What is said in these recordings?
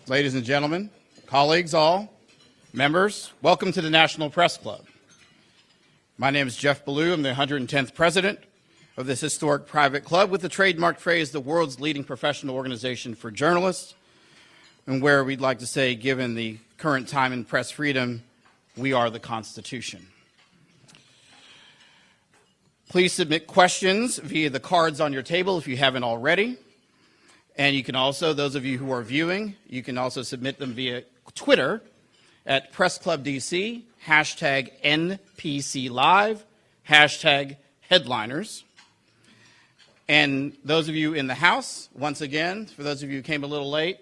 Ladies and gentlemen, colleagues all, members, welcome to the National Press Club. My name is Jeff Ballou. I'm the 110th president of this historic private club with the trademark phrase, the world's leading professional organization for journalists, and where we'd like to say, given the current time in press freedom, we are the Constitution. Please submit questions via the cards on your table if you haven't already. And you can also, those of you who are viewing, you can also submit them via Twitter at PressClubDC, hashtag NPCLive, hashtag headliners. And those of you in the house, once again, for those of you who came a little late,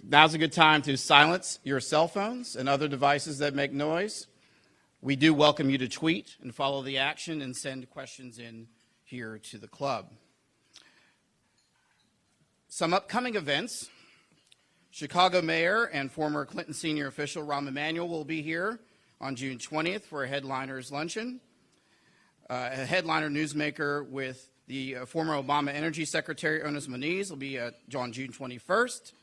now's a good time to silence your cell phones and other devices that make noise. We do welcome you to tweet and follow the action and send questions in here to the club. Some upcoming events. Chicago Mayor and former Clinton senior official Rahm Emanuel will be here on June 20th for a headliners luncheon. A headliner newsmaker with the former Obama Energy Secretary Onis Moniz will be on June 21st.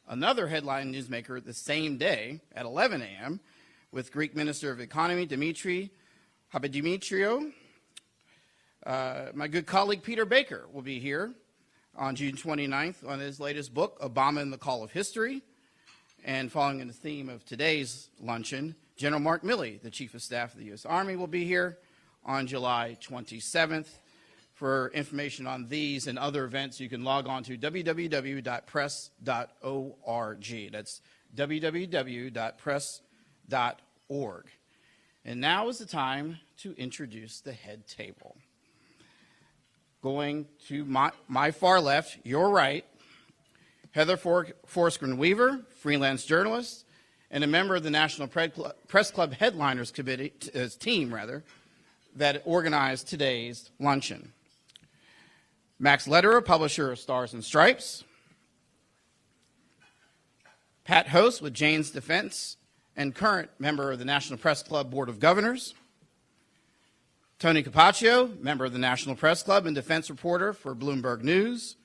Another headline newsmaker the same day at 11 a.m. with Greek Minister of Economy Dimitri Papadimitriou. My good colleague Peter Baker will be here on June 29th on his latest book, Obama and the Call of History. And following in the theme of today's luncheon, General Mark Milley, the Chief of Staff of the U.S. Army, will be here on July 27th. For information on these and other events, you can log on to www.press.org. That's www.press.org. And now is the time to introduce the head table. Going to my far left, your right, Heather Forsgren Weaver, freelance journalist, and a member of the National Press Club Headliners Committee, team that organized today's luncheon. Max Lederer, publisher of Stars and Stripes. Pat Host with Jane's Defense and current member of the National Press Club Board of Governors. Tony Capaccio, member of the National Press Club and defense reporter for Bloomberg News.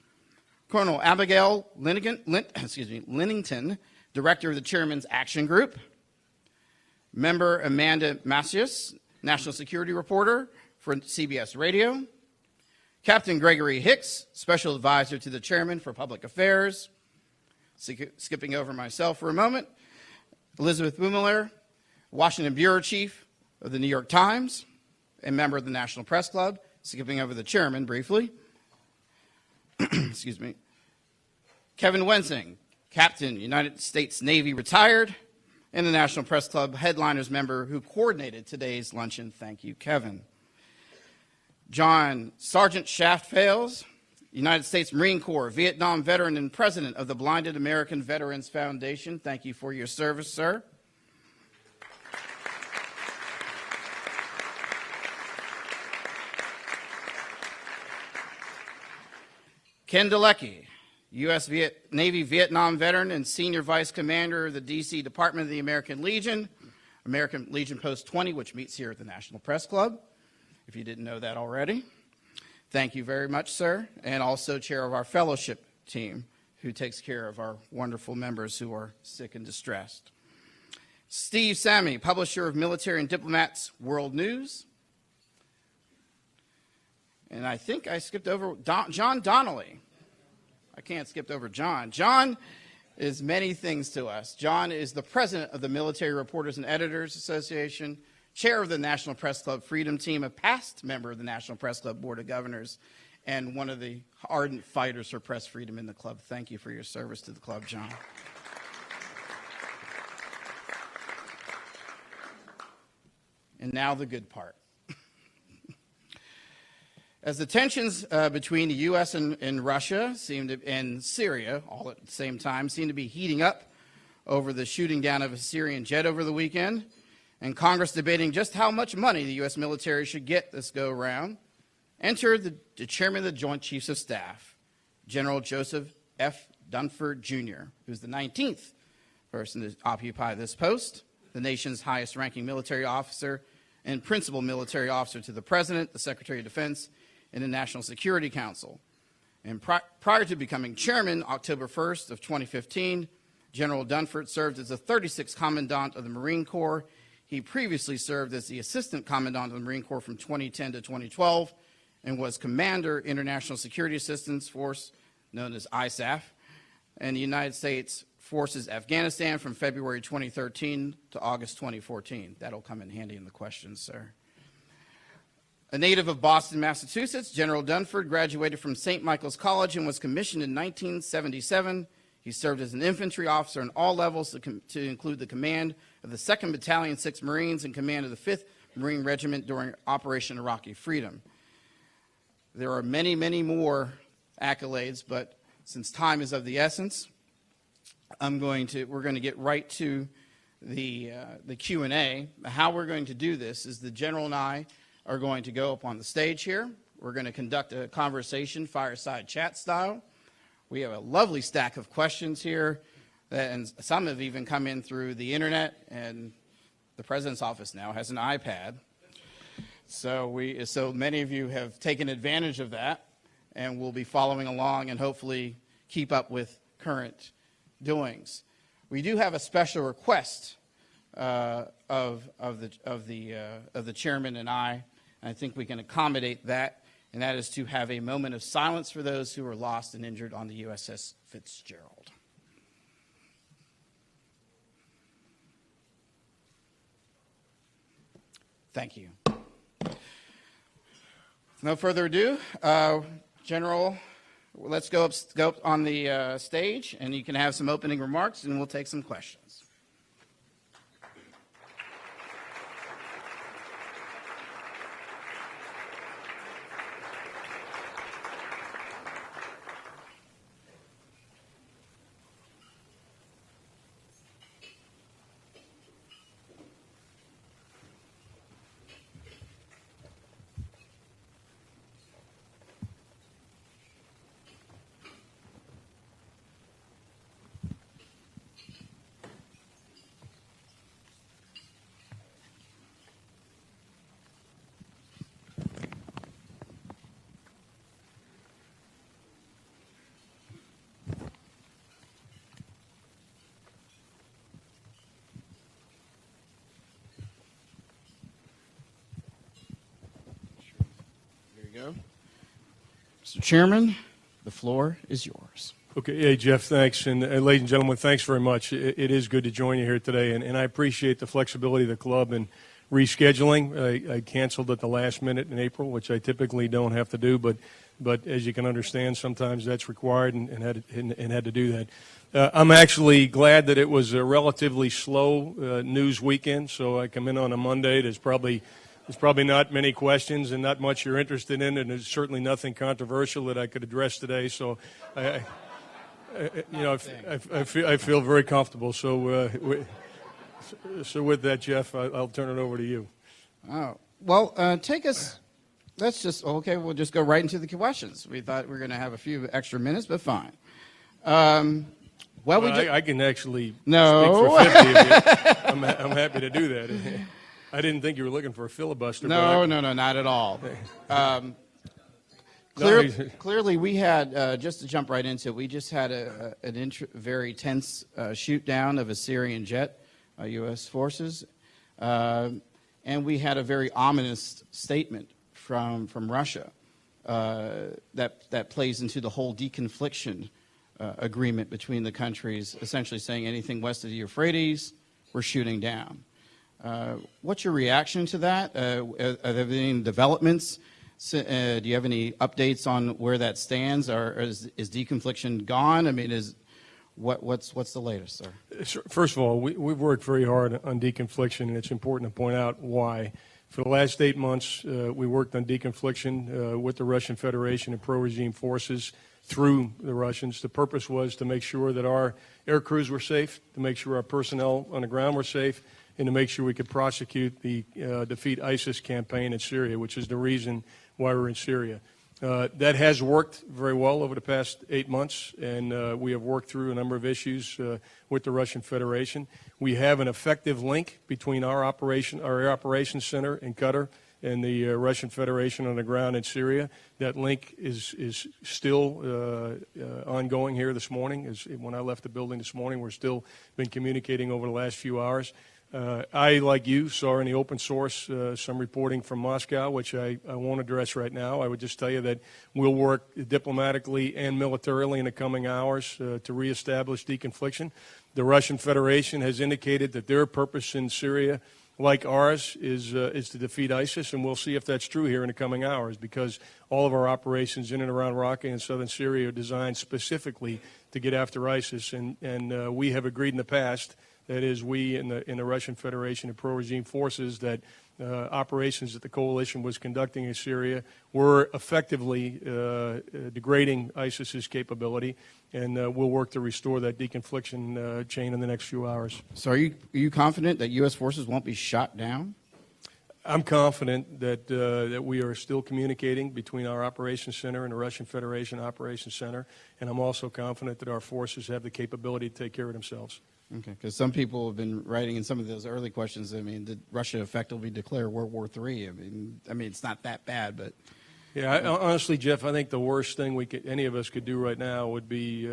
Colonel Abigail Linnington, director of the Chairman's Action Group. Member Amanda Macias, national security reporter for CBS Radio. Captain Gregory Hicks, special advisor to the Chairman for Public Affairs. Skipping over myself for a moment. Elizabeth Bumiller, Washington bureau chief of the New York Times, a member of the National Press Club, skipping over the chairman briefly. Excuse me. Kevin Wensing, Captain, United States Navy retired, and the National Press Club headliners member who coordinated today's luncheon. Thank you, Kevin. John Sergeant Shaft Fales, United States Marine Corps, Vietnam veteran and president of the Blinded American Veterans Foundation. Thank you for your service, sir. Ken Dalecki, U.S. Navy Vietnam veteran and senior vice commander of the D.C. Department of the American Legion Post 20, which meets here at the National Press Club, if you didn't know that already. Thank you very much, sir, and also chair of our fellowship team, who takes care of our wonderful members who are sick and distressed. Steve Sammy, publisher of Military and Diplomats World News. And I think I skipped over John Donnelly. I can't skip over John. John is many things to us. John is the president of the Military Reporters and Editors Association, chair of the National Press Club Freedom Team, a past member of the National Press Club Board of Governors, and one of the ardent fighters for press freedom in the club. Thank you for your service to the club, John. And now the good part. As the tensions between the U.S. and Russia and Syria, all at the same time, seem to be heating up over the shooting down of a Syrian jet over the weekend, and Congress debating just how much money the U.S. military should get this go-around, entered the chairman of the Joint Chiefs of Staff, General Joseph F. Dunford, Jr., who's the 19th person to occupy this post, the nation's highest-ranking military officer and principal military officer to the President, the Secretary of Defense, and the National Security Council. And prior to becoming chairman, October 1st of 2015, General Dunford served as the 36th Commandant of the Marine Corps. He previously served as the Assistant Commandant of the Marine Corps from 2010 to 2012 and was Commander International Security Assistance Force, known as ISAF, and the United States Forces Afghanistan from February 2013 to August 2014. That'll come in handy in the questions, sir. A native of Boston, Massachusetts, General Dunford graduated from St. Michael's College and was commissioned in 1977. He served as an infantry officer in all levels to include the command of the 2nd Battalion, 6th Marines, and command of the 5th Marine Regiment during Operation Iraqi Freedom. There are many, many more accolades, but since time is of the essence, we're going to get right to the Q&A. How we're going to do this is the General and I are going to go up on the stage here. We're going to conduct a conversation, fireside chat style. We have a lovely stack of questions here, and some have even come in through the internet, and the President's office now has an iPad. So many of you have taken advantage of that, and will be following along and hopefully keep up with current doings. We do have a special request of the chairman and I think we can accommodate that, and that is to have a moment of silence for those who were lost and injured on the USS Fitzgerald. Thank you. No further ado, General, let's go up on the stage, and you can have some opening remarks, and we'll take some questions. Go. Mr. Chairman, the floor is yours. Okay, hey, Jeff, thanks. And ladies and gentlemen, thanks very much. It is good to join you here today, and I appreciate the flexibility of the club in rescheduling. I canceled at the last minute in April, which I typically don't have to do, but as you can understand, sometimes that's required and had to do that. I'm actually glad that it was a relatively slow news weekend, so I come in on a Monday. There's probably not many questions and not much you're interested in, and there's certainly nothing controversial that I could address today. So, I feel very comfortable. So, with that, Jeff, I'll turn it over to you. Oh, well, take us. We'll just go right into the questions. We thought we were going to have a few extra minutes, but fine. I can actually speak No. for 50 of you. I'm happy to do that. I didn't think you were looking for a filibuster. No, not at all. Clearly, we had, just to jump right into it, we just had a very tense shoot down of a Syrian jet, U.S. forces, and we had a very ominous statement from Russia that plays into the whole deconfliction agreement between the countries, essentially saying anything west of the Euphrates, we're shooting down. What's your reaction to that? Are there any developments? Do you have any updates on where that stands? Or is deconfliction gone? I mean, what's the latest, sir? First of all, we've worked very hard on deconfliction, and it's important to point out why. For the last 8 months, we worked on deconfliction with the Russian Federation and pro-regime forces through the Russians. The purpose was to make sure that our air crews were safe, to make sure our personnel on the ground were safe, and to make sure we could prosecute the Defeat ISIS campaign in Syria, which is the reason why we're in Syria. That has worked very well over the past 8 months, and we have worked through a number of issues with the Russian Federation. We have an effective link between our Air Operations Center in Qatar and the Russian Federation on the ground in Syria. That link is still ongoing here this morning. When I left the building this morning, we're still been communicating over the last few hours. I, like you, saw in the open source some reporting from Moscow, which I won't address right now. I would just tell you that we'll work diplomatically and militarily in the coming hours to reestablish deconfliction. The Russian Federation has indicated that their purpose in Syria, like ours, is to defeat ISIS, and we'll see if that's true here in the coming hours, because all of our operations in and around Raqqa and southern Syria are designed specifically to get after ISIS, and we have agreed in the past, that is, we in the Russian Federation and pro-regime forces, that operations that the coalition was conducting in Syria were effectively degrading ISIS's capability, and we'll work to restore that deconfliction chain in the next few hours. So are you confident that U.S. forces won't be shot down? I'm confident that we are still communicating between our operations center and the Russian Federation Operations Center, and I'm also confident that our forces have the capability to take care of themselves. Okay, because some people have been writing in some of those early questions, I mean, did Russia effectively declare World War III? I mean, it's not that bad, but... Yeah, honestly, Jeff, I think the worst thing any of us could do right now would be,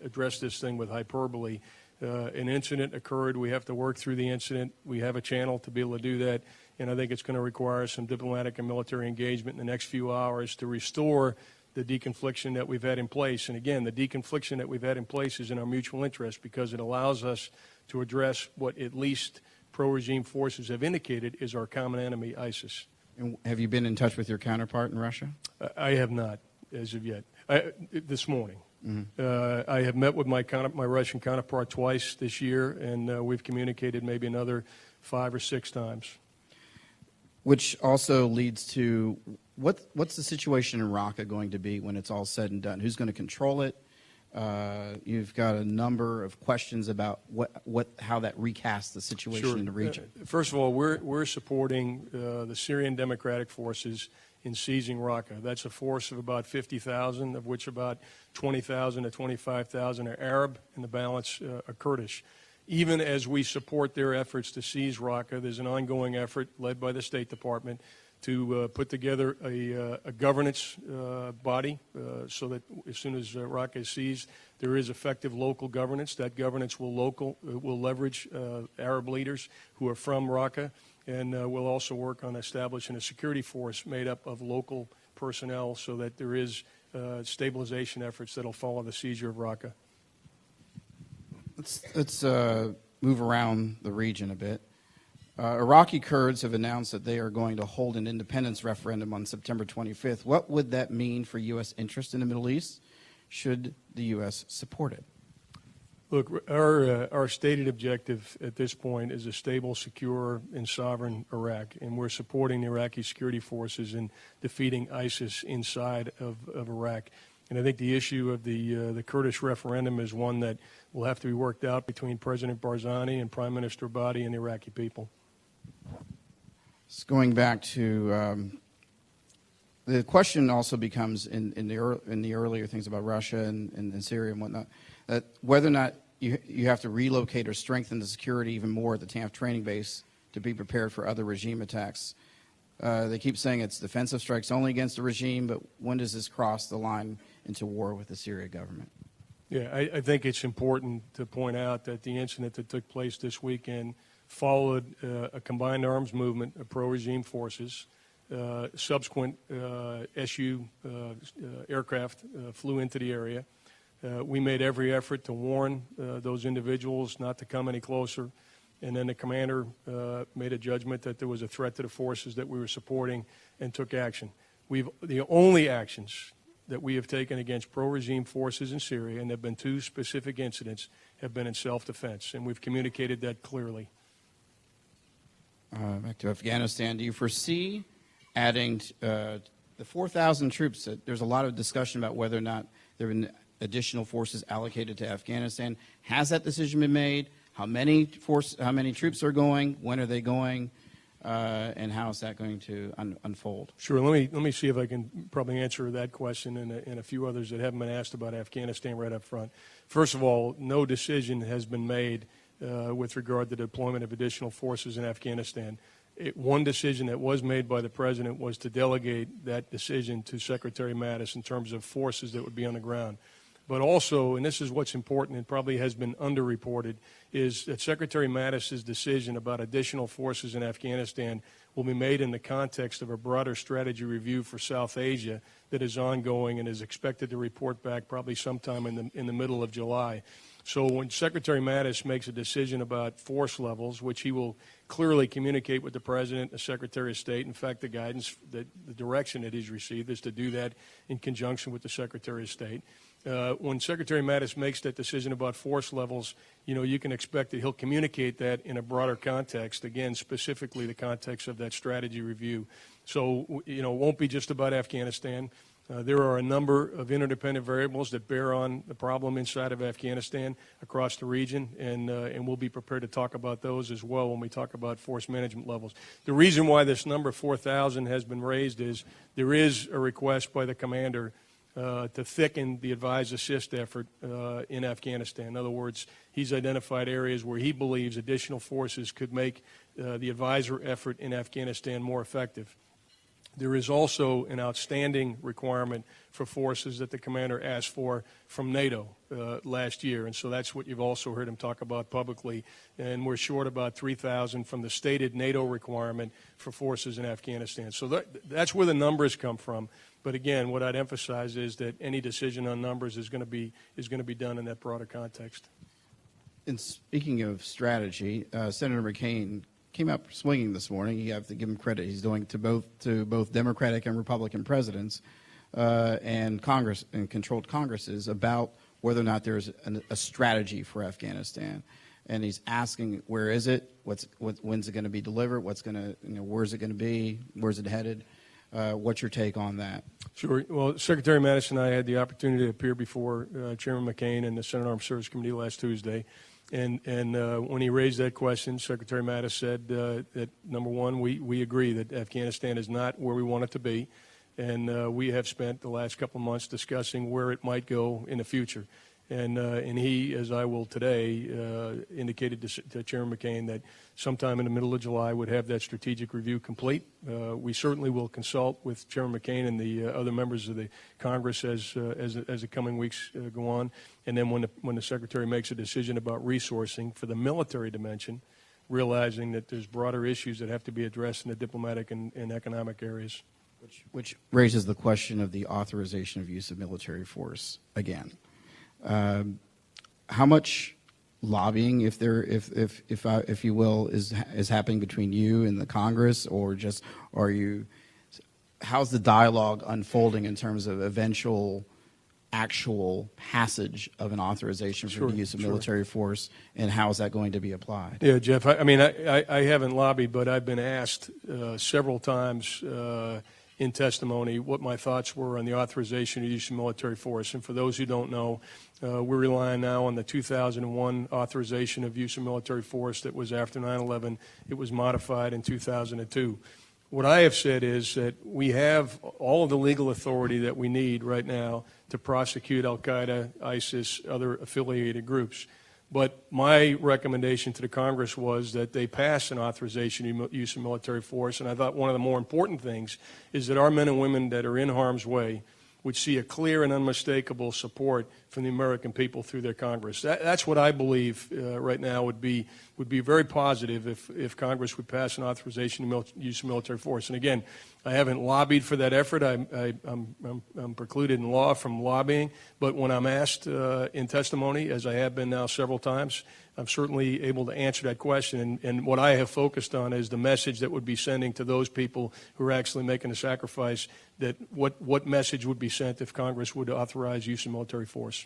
address this thing with hyperbole. An incident occurred. We have to work through the incident. We have a channel to be able to do that, and I think it's going to require some diplomatic and military engagement in the next few hours to restore the deconfliction that we've had in place. And again, the deconfliction that we've had in place is in our mutual interest, because it allows us to address what at least pro-regime forces have indicated is our common enemy, ISIS. And have you been in touch with your counterpart in Russia? I have not, as of yet. This morning. Mm-hmm. I have met with my Russian counterpart twice this year, and we've communicated maybe another 5 or 6 times. Which also leads to what's the situation in Raqqa going to be when it's all said and done? Who's going to control it? You've got a number of questions about how that recasts the situation in the region. First of all, we're supporting the Syrian Democratic Forces in seizing Raqqa. That's a force of about 50,000, of which about 20,000 to 25,000 are Arab, and the balance are Kurdish. Even as we support their efforts to seize Raqqa, there's an ongoing effort led by the State Department to put together a governance body so that as soon as Raqqa is seized, there is effective local governance. That governance will leverage Arab leaders who are from Raqqa, and we'll also work on establishing a security force made up of local personnel so that there is stabilization efforts that will follow the seizure of Raqqa. Let's move around the region a bit. Iraqi Kurds have announced that they are going to hold an independence referendum on September 25th. What would that mean for U.S. interest in the Middle East? Should the U.S. support it? Look, our stated objective at this point is a stable, secure, and sovereign Iraq, and we're supporting the Iraqi security forces in defeating ISIS inside of Iraq. And I think the issue of the Kurdish referendum is one that will have to be worked out between President Barzani and Prime Minister Abadi and the Iraqi people. So going back to the question also becomes in the earlier things about Russia and Syria and whatnot, that whether or not you have to relocate or strengthen the security even more at the TANF training base to be prepared for other regime attacks. They keep saying it's defensive strikes only against the regime, but when does this cross the line into war with the Syria government? Yeah, I think it's important to point out that the incident that took place this weekend followed a combined arms movement of pro-regime forces. Subsequent SU aircraft flew into the area. We made every effort to warn those individuals not to come any closer. And then the commander made a judgment that there was a threat to the forces that we were supporting and took action. The only actions that we have taken against pro-regime forces in Syria, and there have been 2 specific incidents, have been in self-defense, and we've communicated that clearly. Back to Afghanistan, do you foresee adding the 4,000 troops? There's a lot of discussion about whether or not there have been additional forces allocated to Afghanistan. Has that decision been made? How many troops are going? When are they going? And how is that going to unfold? Sure. Let me see if I can probably answer that question and a few others that haven't been asked about Afghanistan right up front. First of all, no decision has been made with regard to the deployment of additional forces in Afghanistan. one decision that was made by the President was to delegate that decision to Secretary Mattis in terms of forces that would be on the ground. But also, and this is what's important and probably has been underreported, is that Secretary Mattis's decision about additional forces in Afghanistan will be made in the context of a broader strategy review for South Asia that is ongoing and is expected to report back probably sometime in the middle of July. So when Secretary Mattis makes a decision about force levels, which he will clearly communicate with the President, the Secretary of State, in fact, the guidance, the direction that he's received is to do that in conjunction with the Secretary of State. When Secretary Mattis makes that decision about force levels, you can expect that he'll communicate that in a broader context, again, specifically the context of that strategy review. So, it won't be just about Afghanistan. There are a number of interdependent variables that bear on the problem inside of Afghanistan across the region, and we'll be prepared to talk about those as well when we talk about force management levels. The reason why this number 4,000 has been raised is there is a request by the commander to thicken the advise assist effort in Afghanistan. In other words, he's identified areas where he believes additional forces could make the advisor effort in Afghanistan more effective. There is also an outstanding requirement for forces that the commander asked for from NATO last year, and so that's what you've also heard him talk about publicly, and we're short about 3,000 from the stated NATO requirement for forces in Afghanistan. So that's where the numbers come from. But again, what I'd emphasize is that any decision on numbers is going to be done in that broader context. And speaking of strategy, Senator McCain came up swinging this morning. You have to give him credit. He's doing to both Democratic and Republican presidents and Congress and controlled Congresses about whether or not there's a strategy for Afghanistan. And he's asking, where is it? When's it going to be delivered? Where's it going to be? Where's it headed? What's your take on that? Sure. Well, Secretary Mattis and I had the opportunity to appear before Chairman McCain and the Senate Armed Services Committee last Tuesday. And when he raised that question, Secretary Mattis said that, number one, we agree that Afghanistan is not where we want it to be. And we have spent the last couple of months discussing where it might go in the future. And he, as I will today, indicated to Chairman McCain that sometime in the middle of July would have that strategic review complete. We certainly will consult with Chairman McCain and the other members of the Congress as the coming weeks go on. And then when the Secretary makes a decision about resourcing for the military dimension, realizing that there's broader issues that have to be addressed in the diplomatic and economic areas. Which raises the question of the authorization of use of military force again. How much lobbying, if you will, is happening between you and the Congress, or just how's the dialogue unfolding in terms of eventual actual passage of an authorization for the use of military force, and how is that going to be applied? Yeah, Jeff, I haven't lobbied, but I've been asked several times in testimony what my thoughts were on the authorization of use of military force. And for those who don't know, we're relying now on the 2001 authorization of use of military force that was after 9/11. It was modified in 2002. What I have said is that we have all of the legal authority that we need right now to prosecute al-Qaeda, ISIS, other affiliated groups. But my recommendation to the Congress was that they pass an authorization of use of military force, and I thought one of the more important things is that our men and women that are in harm's way would see a clear and unmistakable support from the American people through their Congress. That's what I believe right now would be very positive if Congress would pass an authorization of use of military force. And again, I haven't lobbied for that effort. I'm precluded in law from lobbying. But when I'm asked in testimony, as I have been now several times, I'm certainly able to answer that question. And what I have focused on is the message that would be sending to those people who are actually making a sacrifice, that what message would be sent if Congress would authorize use of military force.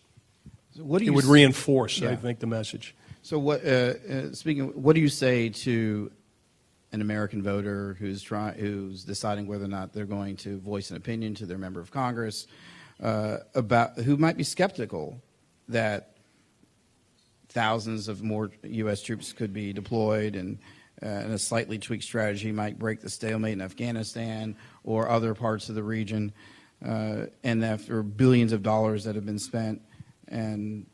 So what do you it would reinforce, I think, the message. So what do you say to an American voter who's deciding whether or not they're going to voice an opinion to their member of Congress about who might be skeptical that thousands of more U.S. troops could be deployed and a slightly tweaked strategy might break the stalemate in Afghanistan or other parts of the region, and after billions of dollars that have been spent and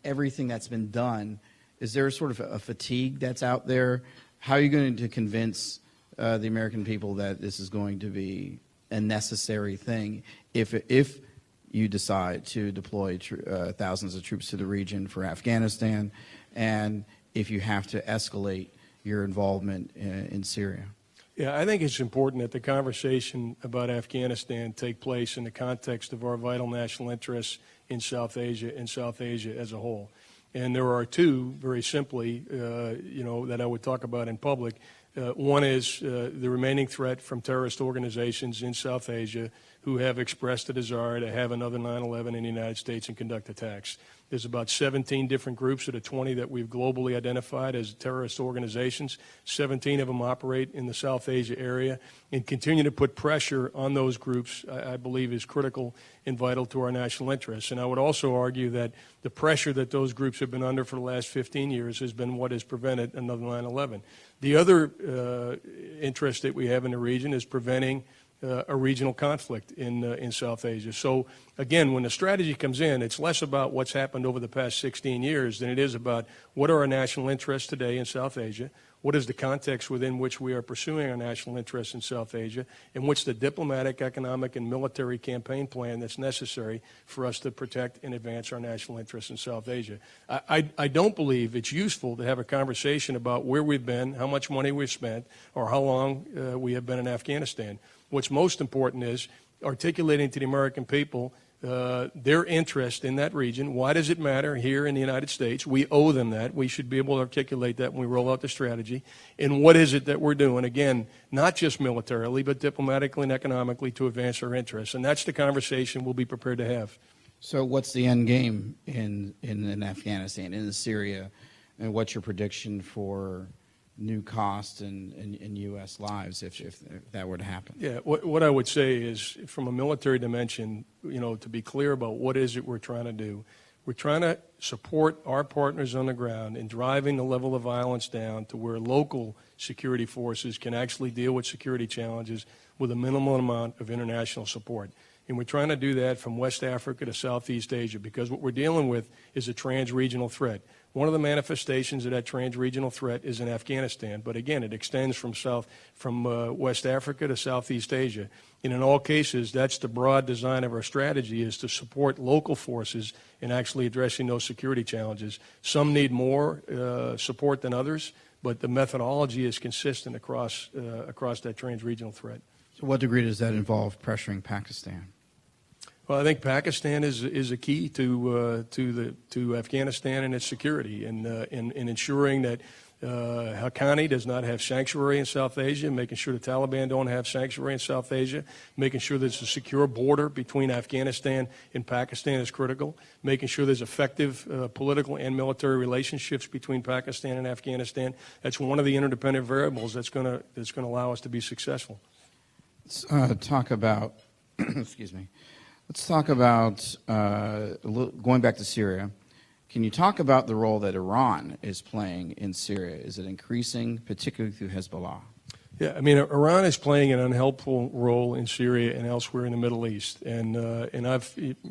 everything that's been done, is there sort of a fatigue that's out there? How are you going to convince the American people that this is going to be a necessary thing if you decide to deploy thousands of troops to the region for Afghanistan, and if you have to escalate your involvement in Syria? Yeah, I think it's important that the conversation about Afghanistan take place in the context of our vital national interests in South Asia and South Asia as a whole. And there are two, very simply, that I would talk about in public. One is the remaining threat from terrorist organizations in South Asia who have expressed a desire to have another 9/11 in the United States and conduct attacks. There's about 17 different groups of the 20 that we've globally identified as terrorist organizations. 17 of them operate in the South Asia area, and continue to put pressure on those groups, I believe, is critical and vital to our national interests. And I would also argue that the pressure that those groups have been under for the last 15 years has been what has prevented another 9/11. The other interest that we have in the region is preventing a regional conflict in South Asia. So again, when the strategy comes in, it's less about what's happened over the past 16 years than it is about what are our national interests today in South Asia, what is the context within which we are pursuing our national interests in South Asia, and what's the diplomatic, economic, and military campaign plan that's necessary for us to protect and advance our national interests in South Asia. I don't believe it's useful to have a conversation about where we've been, how much money we've spent, or how long we have been in Afghanistan. What's most important is articulating to the American people their interest in that region. Why does it matter here in the United States? We owe them that. We should be able to articulate that when we roll out the strategy. And what is it that we're doing? Again, not just militarily, but diplomatically and economically to advance our interests. And that's the conversation we'll be prepared to have. So what's the end game in Afghanistan, in Syria, and what's your prediction for new costs in U.S. lives if that were to happen? Yeah, what I would say is, from a military dimension, to be clear about what is it we're trying to do. We're trying to support our partners on the ground in driving the level of violence down to where local security forces can actually deal with security challenges with a minimal amount of international support. And we're trying to do that from West Africa to Southeast Asia, because what we're dealing with is a trans-regional threat. One of the manifestations of that trans-regional threat is in Afghanistan, but again, it extends from West Africa to Southeast Asia. And in all cases, that's the broad design of our strategy, is to support local forces in actually addressing those security challenges. Some need more support than others, but the methodology is consistent across that trans-regional threat. So what degree does that involve pressuring Pakistan? Well, I think Pakistan is a key to Afghanistan and its security, and in ensuring that Haqqani does not have sanctuary in South Asia, making sure the Taliban don't have sanctuary in South Asia, making sure there's a secure border between Afghanistan and Pakistan is critical, making sure there's effective political and military relationships between Pakistan and Afghanistan. That's one of the interdependent variables that's going to allow us to be successful. Let's talk about, excuse me. Let's talk about going back to Syria. Can you talk about the role that Iran is playing in Syria? Is it increasing, particularly through Hezbollah? Yeah, I mean, Iran is playing an unhelpful role in Syria and elsewhere in the Middle East. And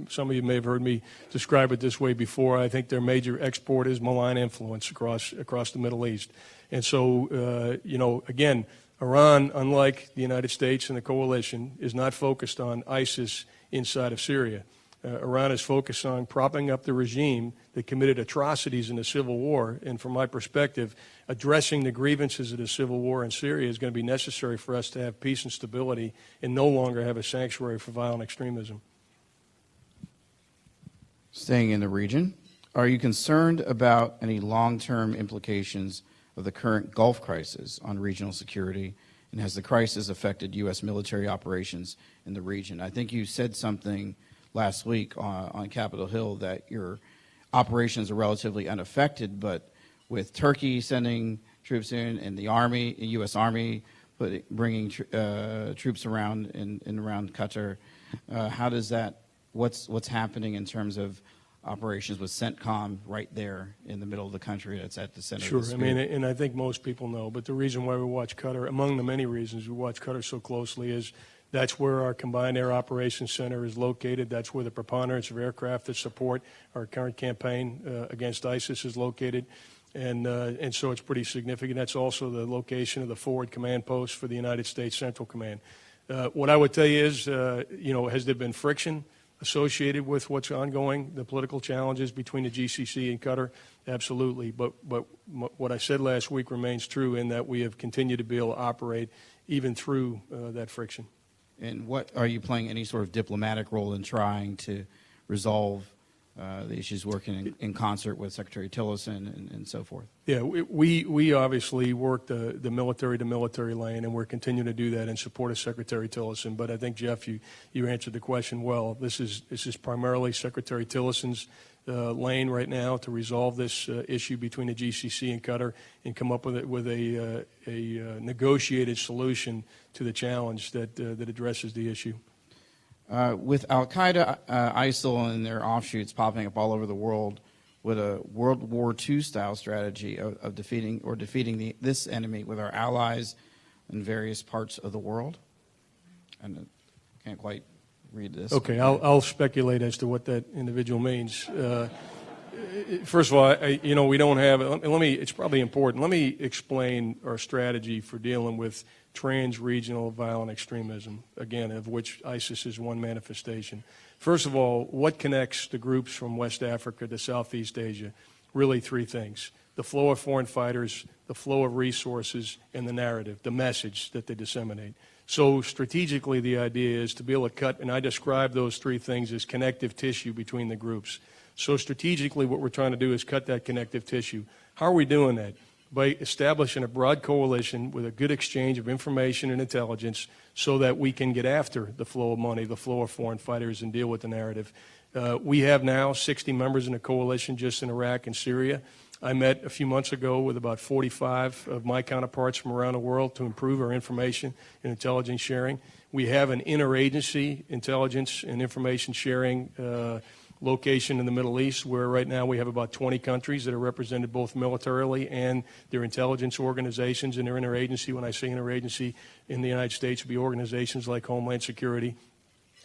some of you may have heard me describe it this way before. I think their major export is malign influence across the Middle East. And so, again, Iran, unlike the United States and the coalition, is not focused on ISIS inside of Syria. Iran is focused on propping up the regime that committed atrocities in the civil war. And from my perspective, addressing the grievances of the civil war in Syria is going to be necessary for us to have peace and stability and no longer have a sanctuary for violent extremism. Staying in the region, are you concerned about any long-term implications of the current Gulf crisis on regional security? And has the crisis affected U.S. military operations in the region? I think you said something last week on Capitol Hill that your operations are relatively unaffected, but with Turkey sending troops in and the Army, U.S. Army, bringing troops around in around Qatar, how does that? What's happening in terms of operations with CENTCOM right there in the middle of the country that's at the center of the Sure. I mean, and I think most people know, but the reason why we watch Qatar, among the many reasons we watch Qatar so closely, is that's where our Combined Air Operations Center is located. That's where the preponderance of aircraft that support our current campaign against ISIS is located. And so it's pretty significant. That's also the location of the forward command post for the United States Central Command. What I would tell you is, has there been friction associated with what's ongoing, the political challenges between the GCC and Qatar? Absolutely. But what I said last week remains true in that we have continued to be able to operate even through that friction. And what are you playing any sort of diplomatic role in trying to resolve the issues, working in concert with Secretary Tillerson and so forth? Yeah, we obviously work the military-to-military lane, and we're continuing to do that in support of Secretary Tillerson. But I think, Jeff, you answered the question well. This is primarily Secretary Tillerson's lane right now to resolve this issue between the GCC and Qatar and come up with a negotiated solution to the challenge that addresses the issue. With Al-Qaeda, ISIL, and their offshoots popping up all over the world, would a World War II style strategy of defeating this enemy with our allies in various parts of the world? And I can't quite read this. Okay, I'll speculate as to what that individual means. First of all, we don't have. Let me. It's probably important. Let me explain our strategy for dealing with trans-regional violent extremism, again, of which ISIS is one manifestation. First of all, what connects the groups from West Africa to Southeast Asia? Really three things: the flow of foreign fighters, the flow of resources, and the narrative, the message that they disseminate. So strategically, the idea is to be able to cut, and I describe those three things as connective tissue between the groups. So strategically, what we're trying to do is cut that connective tissue. How are we doing that? By establishing a broad coalition with a good exchange of information and intelligence so that we can get after the flow of money, the flow of foreign fighters, and deal with the narrative. We have now 60 members in the coalition just in Iraq and Syria. I met a few months ago with about 45 of my counterparts from around the world to improve our information and intelligence sharing. We have an interagency intelligence and information sharing location in the Middle East, where right now we have about 20 countries that are represented both militarily and their intelligence organizations and their interagency. When I say interagency in the United States, would be organizations like Homeland Security.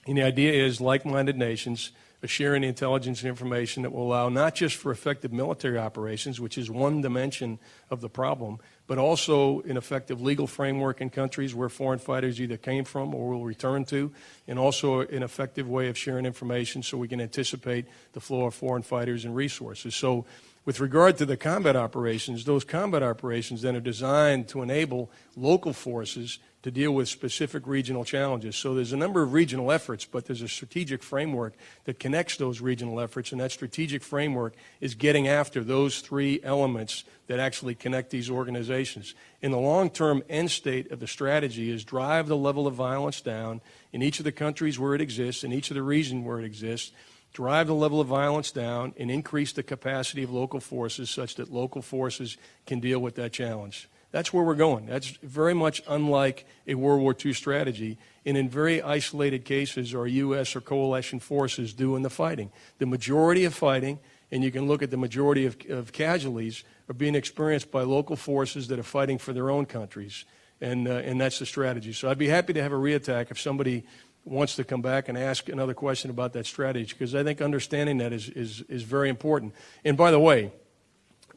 And the idea is like-minded nations sharing the intelligence and information that will allow not just for effective military operations, which is one dimension of the problem, but also an effective legal framework in countries where foreign fighters either came from or will return to, and also an effective way of sharing information so we can anticipate the flow of foreign fighters and resources. So with regard to the combat operations, those combat operations then are designed to enable local forces to deal with specific regional challenges. So there's a number of regional efforts, but there's a strategic framework that connects those regional efforts, and that strategic framework is getting after those three elements that actually connect these organizations. In the long-term end state of the strategy is drive the level of violence down in each of the countries where it exists, in each of the regions where it exists, drive the level of violence down, and increase the capacity of local forces such that local forces can deal with that challenge. That's where we're going. That's very much unlike a World War II strategy. And in very isolated cases, are U.S. or coalition forces doing the fighting. The majority of fighting, and you can look at the majority of casualties, are being experienced by local forces that are fighting for their own countries. And that's the strategy. So I'd be happy to have a reattack if somebody wants to come back and ask another question about that strategy, because I think understanding that is very important. And by the way,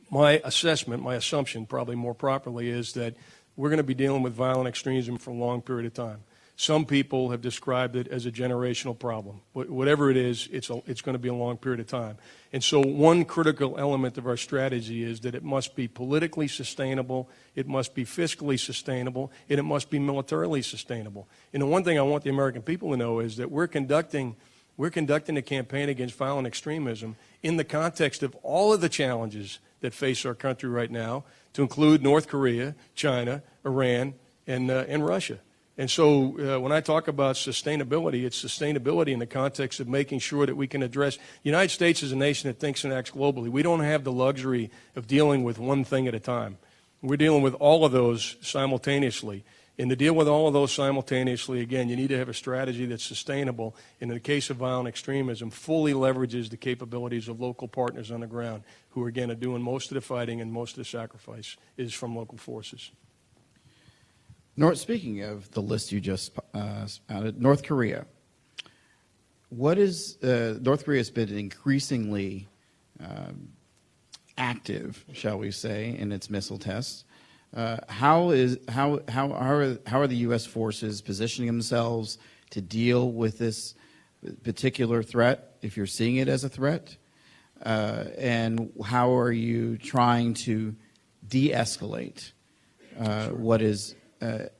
my assessment, my assumption probably more properly, is that we're going to be dealing with violent extremism for a long period of time. Some people have described it as a generational problem. Whatever it is, it's going to be a long period of time. And so one critical element of our strategy is that it must be politically sustainable, it must be fiscally sustainable, and it must be militarily sustainable. And the one thing I want the American people to know is that we're conducting a campaign against violent extremism in the context of all of the challenges that face our country right now, to include North Korea, China, Iran, and Russia. And so when I talk about sustainability, it's sustainability in the context of making sure that we can address. The United States is a nation that thinks and acts globally. We don't have the luxury of dealing with one thing at a time. We're dealing with all of those simultaneously. And to deal with all of those simultaneously, again, you need to have a strategy that's sustainable. And in the case of violent extremism, fully leverages the capabilities of local partners on the ground who, again, are doing most of the fighting and most of the sacrifice is from local forces. Speaking of the list you just outed, North Korea. What is North Korea has been increasingly active, shall we say, in its missile tests. How are the U.S. forces positioning themselves to deal with this particular threat, if you're seeing it as a threat? And how are you trying to de-escalate what is an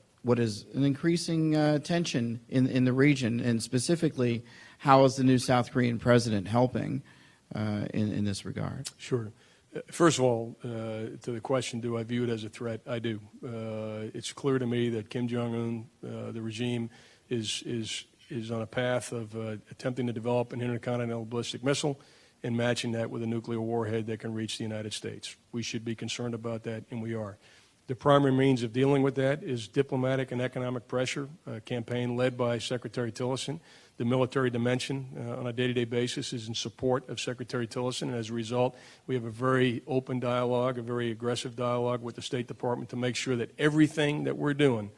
increasing tension in the region? And specifically, how is the new South Korean president helping in this regard? Sure. First of all, to the question, do I view it as a threat? I do. It's clear to me that Kim Jong-un, the regime, is on a path of attempting to develop an intercontinental ballistic missile and matching that with a nuclear warhead that can reach the United States. We should be concerned about that, and we are. The primary means of dealing with that is diplomatic and economic pressure, a campaign led by Secretary Tillerson. The military dimension on a day-to-day basis is in support of Secretary Tillerson, and as a result, we have a very open dialogue, a very aggressive dialogue with the State Department to make sure that everything that we're doing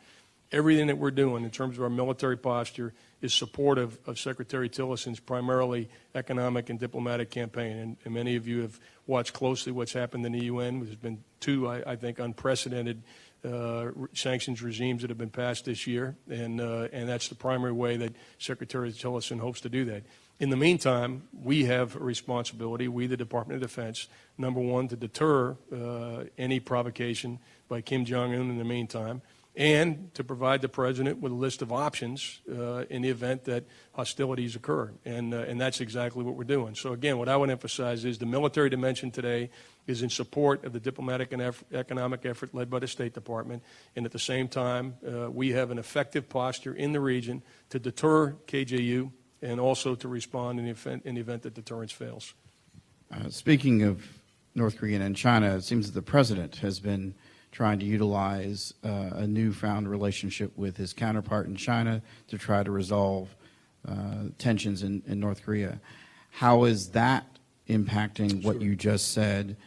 in terms of our military posture is supportive of Secretary Tillerson's primarily economic and diplomatic campaign. And many of you have watched closely what's happened in the UN. There's been two, I think, unprecedented sanctions regimes that have been passed this year, and that's the primary way that Secretary Tillerson hopes to do that. In the meantime, we have a responsibility, we the Department of Defense, number one, to deter any provocation by Kim Jong-un in the meantime, and to provide the president with a list of options in the event that hostilities occur. And that's exactly what we're doing. So again, what I would emphasize is the military dimension today is in support of the diplomatic and economic effort led by the State Department. And at the same time, we have an effective posture in the region to deter KJU and also to respond in the event that deterrence fails. Speaking of North Korea and China, it seems that the president has been trying to utilize a newfound relationship with his counterpart in China to try to resolve tensions in North Korea. How is that impacting what you just said?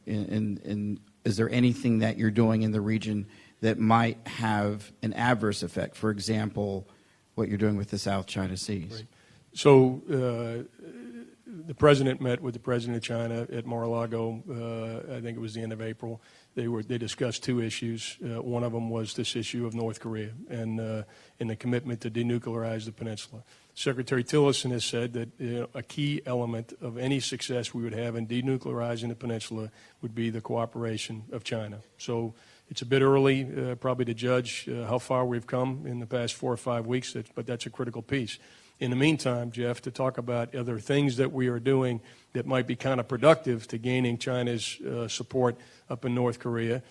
Is there anything that you're doing in the region that might have an adverse effect? For example, what you're doing with the South China Seas. Right. So the president met with the president of China at Mar-a-Lago, I think it was the end of April. They discussed two issues. One of them was this issue of North Korea and the commitment to denuclearize the peninsula. Secretary Tillerson has said that a key element of any success we would have in denuclearizing the peninsula would be the cooperation of China. So it's a bit early probably to judge how far we've come in the past 4 or 5 weeks, but that's a critical piece. In the meantime, Jeff, to talk about other things that we are doing that might be counterproductive to gaining China's support up in North Korea,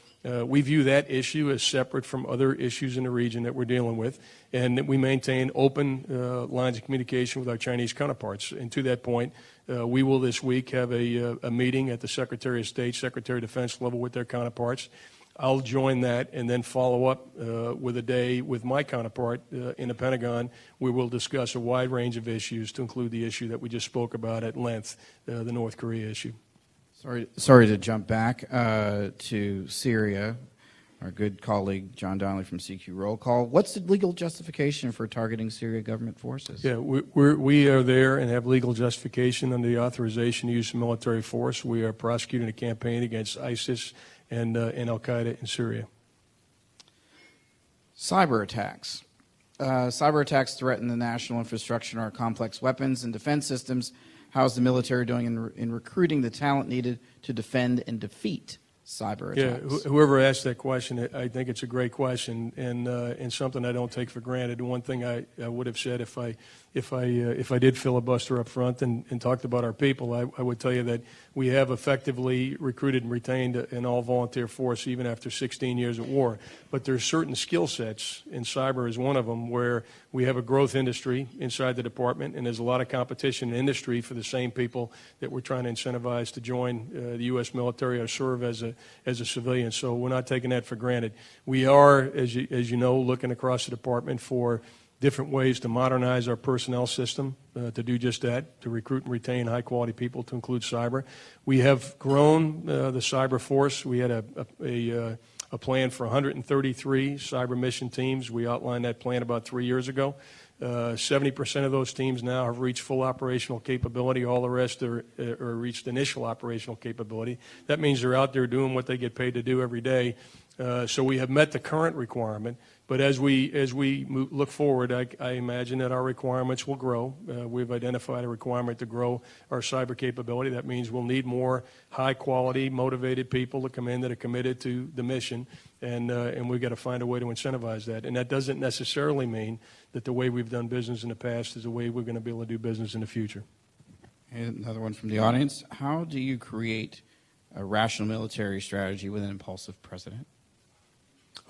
we view that issue as separate from other issues in the region that we're dealing with, and that we maintain open lines of communication with our Chinese counterparts. And to that point, we will this week have a meeting at the Secretary of State, Secretary of Defense level with their counterparts. I'll join that and then follow up with a day with my counterpart in the Pentagon. We will discuss a wide range of issues to include the issue that we just spoke about at length, the North Korea issue. Sorry to jump back to Syria. Our good colleague John Donnelly from CQ Roll Call. What's the legal justification for targeting Syria government forces? Yeah, we are there and have legal justification under the authorization to use military force. We are prosecuting a campaign against ISIS and al-Qaeda in Syria. Cyber attacks. Cyber attacks threaten the national infrastructure and our complex weapons and defense systems. How is the military doing in recruiting the talent needed to defend and defeat cyber attacks? Yeah, whoever asked that question, I think it's a great question and something I don't take for granted. One thing I would have said if I did filibuster up front and talked about our people, I would tell you that we have effectively recruited and retained an all-volunteer force even after 16 years at war. But there's certain skill sets, and cyber is one of them, where we have a growth industry inside the department, and there's a lot of competition in industry for the same people that we're trying to incentivize to join the U.S. military or serve as a civilian. So we're not taking that for granted. We are, as you know, looking across the department for different ways to modernize our personnel system to do just that, to recruit and retain high-quality people, to include cyber. We have grown the cyber force. We had a a plan for 133 cyber mission teams. We outlined that plan about 3 years ago. 70% of those teams now have reached full operational capability. All the rest are reached initial operational capability. That means they're out there doing what they get paid to do every day. So we have met the current requirement. But as we look forward, I imagine that our requirements will grow. We've identified a requirement to grow our cyber capability. That means we'll need more high-quality, motivated people to come in that are committed to the mission, and we've got to find a way to incentivize that. And that doesn't necessarily mean that the way we've done business in the past is the way we're going to be able to do business in the future. And another one from the audience. How do you create a rational military strategy with an impulsive president?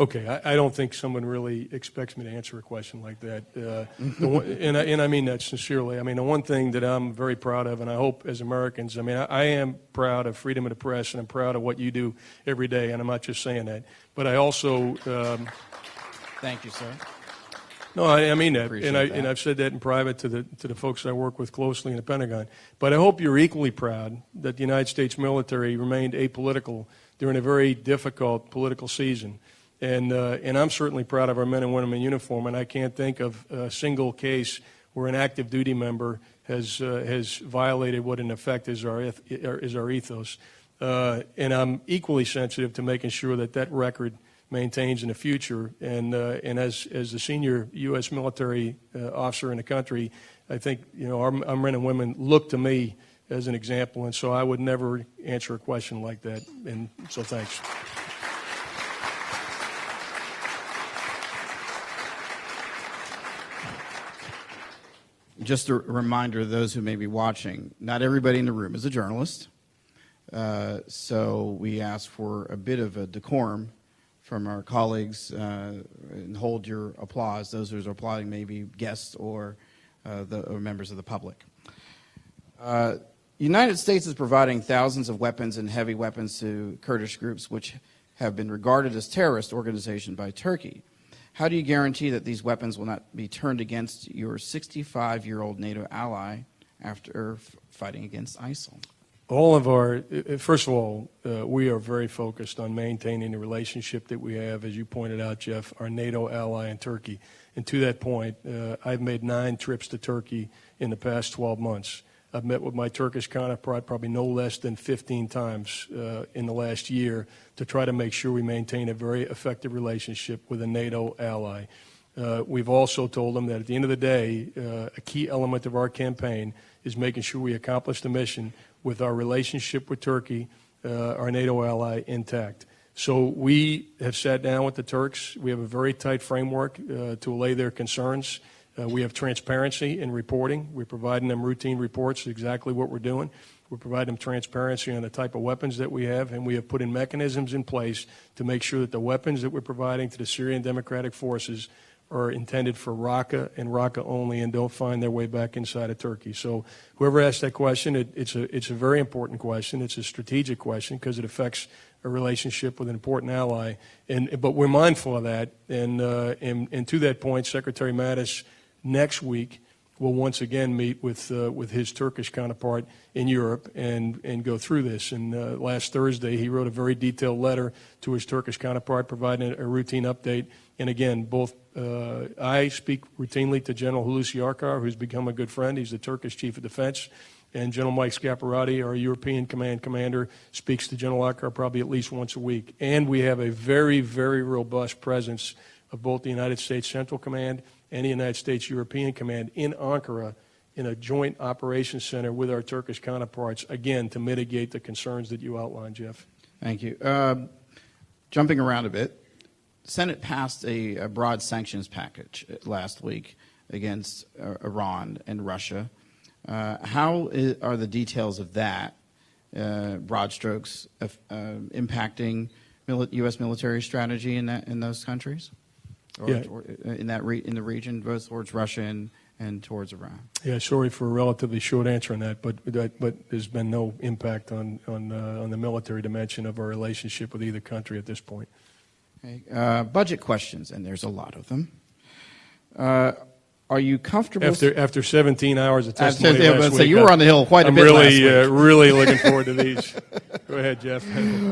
Okay, I don't think someone really expects me to answer a question like that, and I mean that sincerely. I mean, the one thing that I'm very proud of, and I hope as Americans, I mean, I am proud of freedom of the press, and I'm proud of what you do every day, and I'm not just saying that, but I also... Thank you, sir. No, I mean that, Appreciate and I've said that in private to the folks I work with closely in the Pentagon. But I hope you're equally proud that the United States military remained apolitical during a very difficult political season. And I'm certainly proud of our men and women in uniform, and I can't think of a single case where an active duty member has violated what in effect is our ethos. And I'm equally sensitive to making sure that record maintains in the future. And as the senior U.S. military officer in the country, I think our men and women look to me as an example, and so I would never answer a question like that. And so thanks. Just a reminder to those who may be watching, not everybody in the room is a journalist, so we ask for a bit of a decorum from our colleagues, and hold your applause. Those who are applauding may be guests or members of the public. The United States is providing thousands of weapons and heavy weapons to Kurdish groups which have been regarded as terrorist organizations by Turkey. How do you guarantee that these weapons will not be turned against your 65-year-old NATO ally after fighting against ISIL? First of all, we are very focused on maintaining the relationship that we have, as you pointed out, Jeff, our NATO ally in Turkey. And to that point, I've made 9 trips to Turkey in the past 12 months. I've met with my Turkish counterpart probably no less than 15 times in the last year to try to make sure we maintain a very effective relationship with a NATO ally. We've also told them that at the end of the day, a key element of our campaign is making sure we accomplish the mission with our relationship with Turkey, our NATO ally, intact. So we have sat down with the Turks. We have a very tight framework to allay their concerns. We have transparency in reporting. We're providing them routine reports, exactly what we're doing. We're providing them transparency on the type of weapons that we have, and we have put in mechanisms in place to make sure that the weapons that we're providing to the Syrian Democratic Forces are intended for Raqqa and Raqqa only and don't find their way back inside of Turkey. So whoever asked that question, it's a very important question. It's a strategic question because it affects a relationship with an important ally. But we're mindful of that. And to that point, Secretary Mattis next week will once again meet with his Turkish counterpart in Europe and go through this. And last Thursday, he wrote a very detailed letter to his Turkish counterpart providing a routine update. And again, both I speak routinely to General Hulusi Akar, who's become a good friend. He's the Turkish Chief of Defense. And General Mike Scaparrotti, our European Command Commander, speaks to General Akar probably at least once a week. And we have a very, very robust presence of both the United States Central Command and the United States European Command in Ankara in a joint operations center with our Turkish counterparts, again, to mitigate the concerns that you outlined, Jeff. Thank you. Jumping around a bit, Senate passed a broad sanctions package last week against Iran and Russia. How are the details of that, broad strokes, impacting U.S. military strategy in those countries? Or in the region, both towards Russia and towards Iran? Yeah, sorry for a relatively short answer on that, but there's been no impact on the military dimension of our relationship with either country at this point. Okay. Budget questions, and there's a lot of them. Are Are you comfortable? After 17 hours of testimony last week, so you were on the Hill quite a bit really, last week. really looking forward to these. Go ahead, Jeff.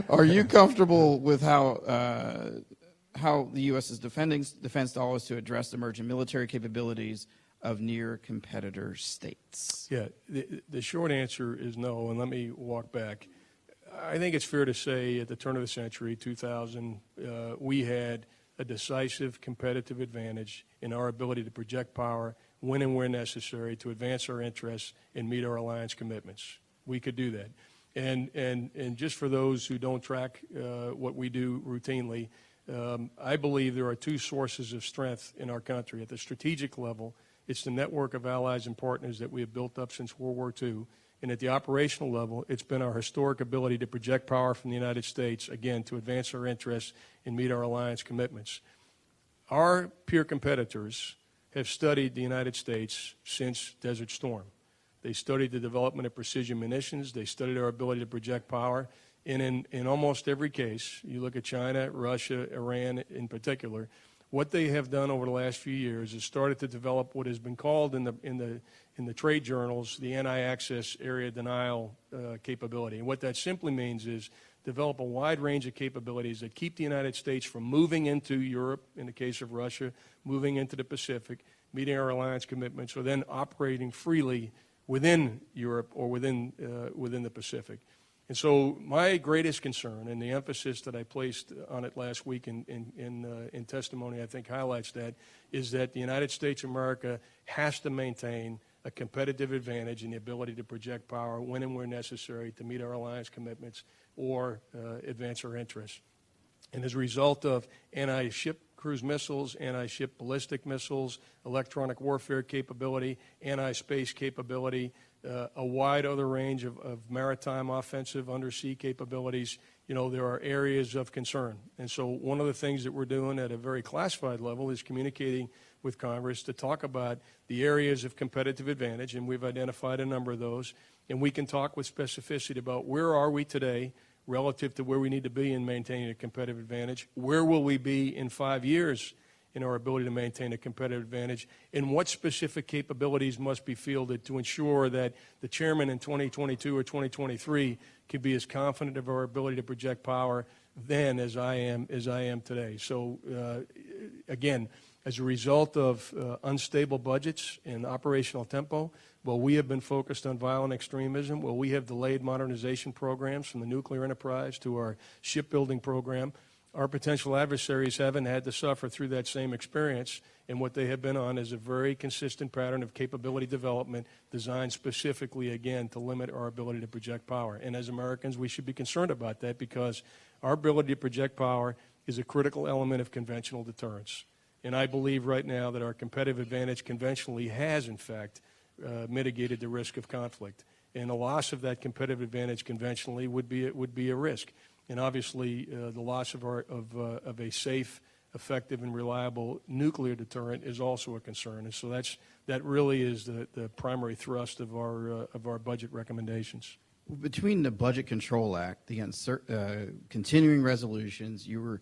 Are you comfortable with how the U.S.'s defense dollars to address emerging military capabilities of near competitor states? Yeah, the short answer is no, and let me walk back. I think it's fair to say at the turn of the century, 2000, we had a decisive competitive advantage in our ability to project power when and where necessary to advance our interests and meet our alliance commitments. We could do that. And just for those who don't track what we do routinely, I believe there are two sources of strength in our country. At the strategic level, it's the network of allies and partners that we have built up since World War II. And at the operational level, it's been our historic ability to project power from the United States, again, to advance our interests and meet our alliance commitments. Our peer competitors have studied the United States since Desert Storm. They studied the development of precision munitions. They studied our ability to project power. And in almost every case, you look at China, Russia, Iran in particular, what they have done over the last few years is started to develop what has been called in the trade journals the anti-access area denial capability. And what that simply means is develop a wide range of capabilities that keep the United States from moving into Europe, in the case of Russia, moving into the Pacific, meeting our alliance commitments, or then operating freely within Europe or within the Pacific. And so my greatest concern, and the emphasis that I placed on it last week in testimony, I think highlights that, is that the United States of America has to maintain a competitive advantage in the ability to project power when and where necessary to meet our alliance commitments or advance our interests. And as a result of anti-ship cruise missiles, anti-ship ballistic missiles, electronic warfare capability, anti-space capability, a wide other range of maritime offensive undersea capabilities, there are areas of concern. And so one of the things that we're doing at a very classified level is communicating with Congress to talk about the areas of competitive advantage, and we've identified a number of those. And we can talk with specificity about where are we today relative to where we need to be in maintaining a competitive advantage, where will we be in 5 years in our ability to maintain a competitive advantage, and what specific capabilities must be fielded to ensure that the chairman in 2022 or 2023 can be as confident of our ability to project power then as I am today. So again, as a result of unstable budgets and operational tempo, while we have been focused on violent extremism, while we have delayed modernization programs from the nuclear enterprise to our shipbuilding program, our potential adversaries haven't had to suffer through that same experience, and what they have been on is a very consistent pattern of capability development designed specifically, again, to limit our ability to project power. And as Americans, we should be concerned about that because our ability to project power is a critical element of conventional deterrence. And I believe right now that our competitive advantage conventionally has, in fact, mitigated the risk of conflict. And a loss of that competitive advantage conventionally would be a risk. And obviously, the loss of a safe, effective, and reliable nuclear deterrent is also a concern. And so that really is the primary thrust of our budget recommendations. Between the Budget Control Act, the continuing resolutions, you were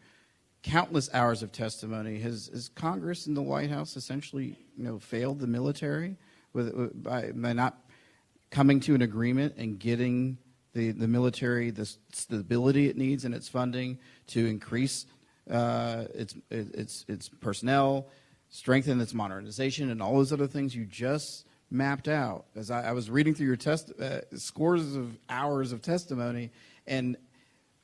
countless hours of testimony. Has Congress and the White House essentially, failed the military by not coming to an agreement and getting the military the stability it needs in its funding to increase its personnel, strengthen its modernization, and all those other things you just mapped out? As I was reading through your scores of hours of testimony, and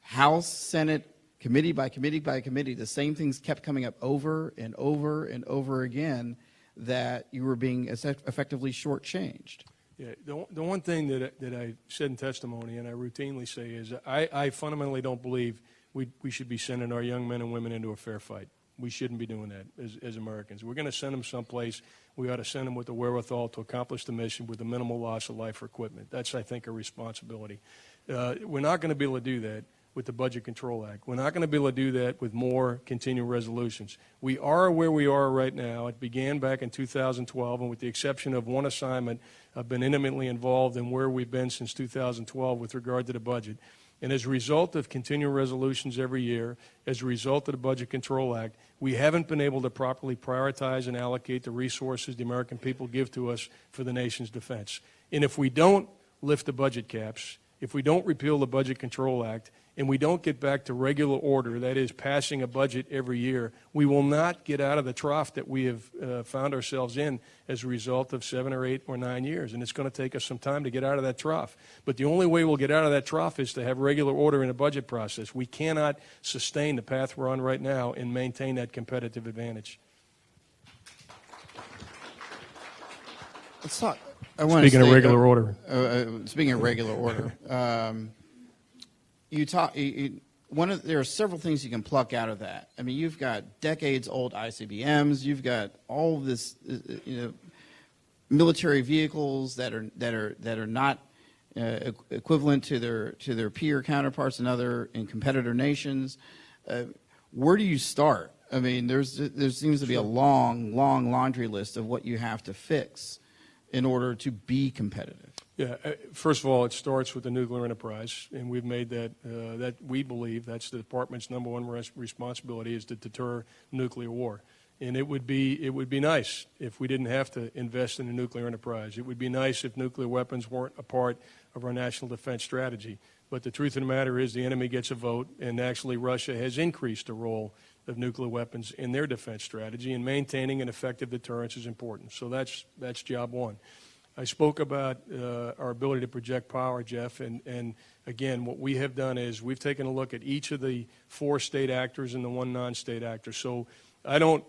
House, Senate, committee by committee by committee, the same things kept coming up over and over and over again, that you were being effectively shortchanged. Yeah, the one thing that I said in testimony, and I routinely say, is I fundamentally don't believe we should be sending our young men and women into a fair fight. We shouldn't be doing that as Americans. We're going to send them someplace. We ought to send them with the wherewithal to accomplish the mission with the minimal loss of life or equipment. That's, I think, a responsibility. We're not going to be able to do that with the Budget Control Act. We're not going to be able to do that with more continuing resolutions. We are where we are right now. It began back in 2012, and with the exception of one assignment, I've been intimately involved in where we've been since 2012 with regard to the budget. And as a result of continuing resolutions every year, as a result of the Budget Control Act, we haven't been able to properly prioritize and allocate the resources the American people give to us for the nation's defense. And if we don't lift the budget caps, if we don't repeal the Budget Control Act, and we don't get back to regular order, that is passing a budget every year, we will not get out of the trough that we have found ourselves in as a result of 7 or 8 or 9 years. And it's going to take us some time to get out of that trough. But the only way we'll get out of that trough is to have regular order in the budget process. We cannot sustain the path we're on right now and maintain that competitive advantage. Let's talk. Speaking of regular order. Speaking of regular order. There are several things you can pluck out of that. I mean, you've got decades-old ICBMs. You've got all of this, military vehicles that are not equivalent to their peer counterparts in competitor nations. Where do you start? I mean, there seems to be a long laundry list of what you have to fix in order to be competitive. Yeah, first of all, it starts with the nuclear enterprise, and we've made that we believe that's the department's number one responsibility is to deter nuclear war. And it would be nice if we didn't have to invest in a nuclear enterprise. It would be nice if nuclear weapons weren't a part of our national defense strategy. But the truth of the matter is the enemy gets a vote, and actually Russia has increased the role of nuclear weapons in their defense strategy, and maintaining an effective deterrence is important. So that's job one. I spoke about our ability to project power, Jeff, and again, what we have done is we've taken a look at each of the 4 state actors and the 1 non-state actor. So I don't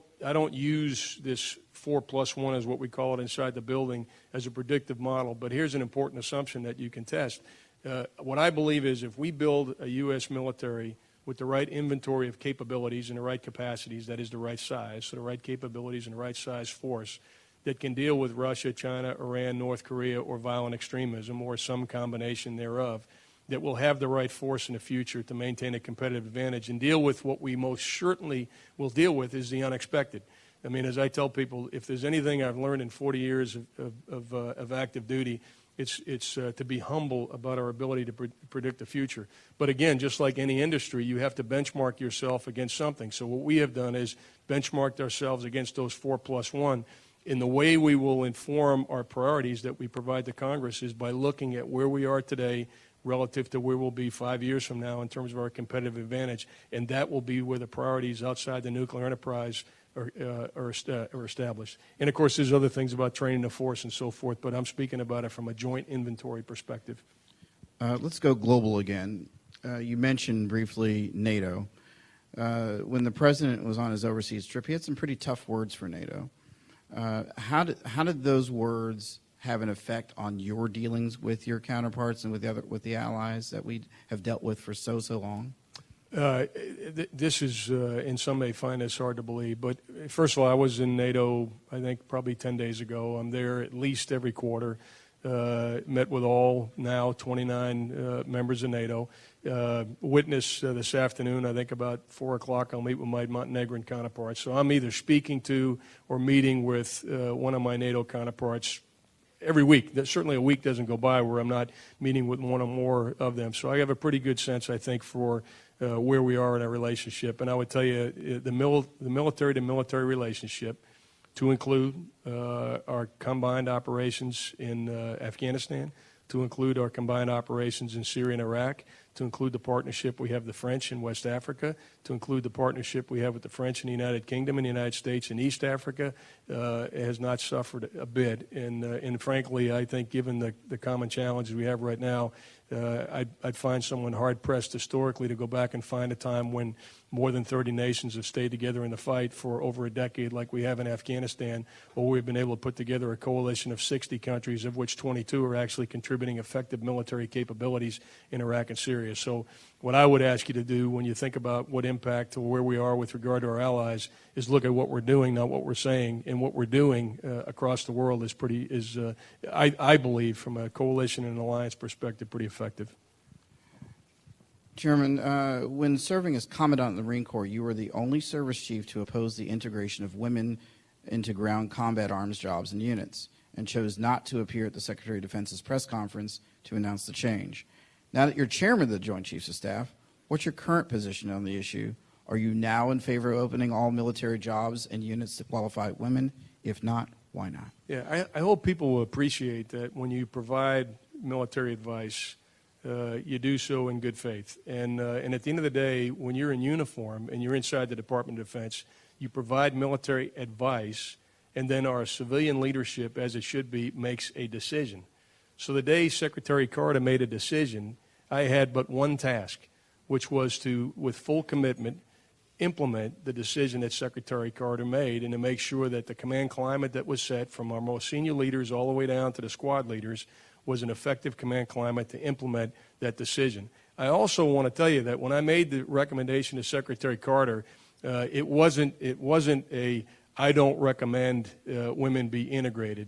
use this 4+1 as what we call it inside the building as a predictive model, but here's an important assumption that you can test. What I believe is if we build a U.S. military with the right inventory of capabilities and the right capacities, that is the right size, so the right capabilities and the right size force, that can deal with Russia, China, Iran, North Korea, or violent extremism, or some combination thereof, that will have the right force in the future to maintain a competitive advantage and deal with what we most certainly will deal with is the unexpected. I mean, as I tell people, if there's anything I've learned in 40 years of active duty, it's to be humble about our ability to predict the future. But again, just like any industry, you have to benchmark yourself against something. So what we have done is benchmarked ourselves against those 4+1. And the way we will inform our priorities that we provide to Congress is by looking at where we are today relative to where we'll be 5 years from now in terms of our competitive advantage. And that will be where the priorities outside the nuclear enterprise are established. And, of course, there's other things about training the force and so forth, but I'm speaking about it from a joint inventory perspective. Let's go global again. You mentioned briefly NATO. When the president was on his overseas trip, he had some pretty tough words for NATO. How did those words have an effect on your dealings with your counterparts and with the allies that we have dealt with for so long? This is, and some may find this hard to believe, but first of all, I was in NATO, I think, probably 10 days ago. I'm there at least every quarter. Met with all now 29 members of NATO. Witness this afternoon, I think about 4 o'clock, I'll meet with my Montenegrin counterparts. So I'm either speaking to or meeting with one of my NATO counterparts every week. Certainly a week doesn't go by where I'm not meeting with one or more of them. So I have a pretty good sense, I think, for where we are in our relationship. And I would tell you the military-to-military relationship, to include our combined operations in Afghanistan, to include our combined operations in Syria and Iraq, to include the partnership we have with the French in West Africa, to include the partnership we have with the French in the United Kingdom and the United States in East Africa, has not suffered a bit. And frankly, I think given the common challenges we have right now, I'd find someone hard-pressed historically to go back and find a time when more than 30 nations have stayed together in the fight for over a decade like we have in Afghanistan, or we've been able to put together a coalition of 60 countries, of which 22 are actually contributing effective military capabilities in Iraq and Syria. So what I would ask you to do when you think about what impact or where we are with regard to our allies is look at what we're doing, not what we're saying. And what we're doing across the world is I believe, from a coalition and alliance perspective, pretty effective. Chairman, when serving as Commandant in the Marine Corps, you were the only service chief to oppose the integration of women into ground combat arms jobs and units, and chose not to appear at the Secretary of Defense's press conference to announce the change. Now that you're chairman of the Joint Chiefs of Staff, what's your current position on the issue? Are you now in favor of opening all military jobs and units to qualified women? If not, why not? Yeah, I hope people will appreciate that when you provide military advice, you do so in good faith. And at the end of the day, when you're in uniform and you're inside the Department of Defense, you provide military advice, and then our civilian leadership, as it should be, makes a decision. So the day Secretary Carter made a decision, I had but one task, which was to, with full commitment, implement the decision that Secretary Carter made and to make sure that the command climate that was set from our most senior leaders all the way down to the squad leaders was an effective command climate to implement that decision. I also want to tell you that when I made the recommendation to Secretary Carter, it wasn't a I don't recommend women be integrated.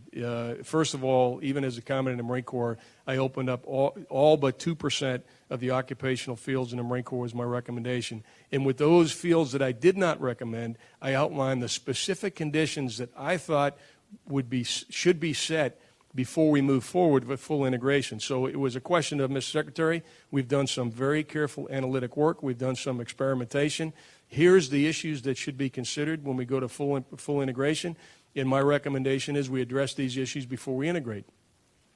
First of all, even as a commandant in the Marine Corps, I opened up all but 2% of the occupational fields in the Marine Corps was my recommendation. And with those fields that I did not recommend, I outlined the specific conditions that I thought should be set before we move forward with full integration. So it was a question of, Mr. Secretary, we've done some very careful analytic work. We've done some experimentation. Here's the issues that should be considered when we go to full integration. And my recommendation is we address these issues before we integrate.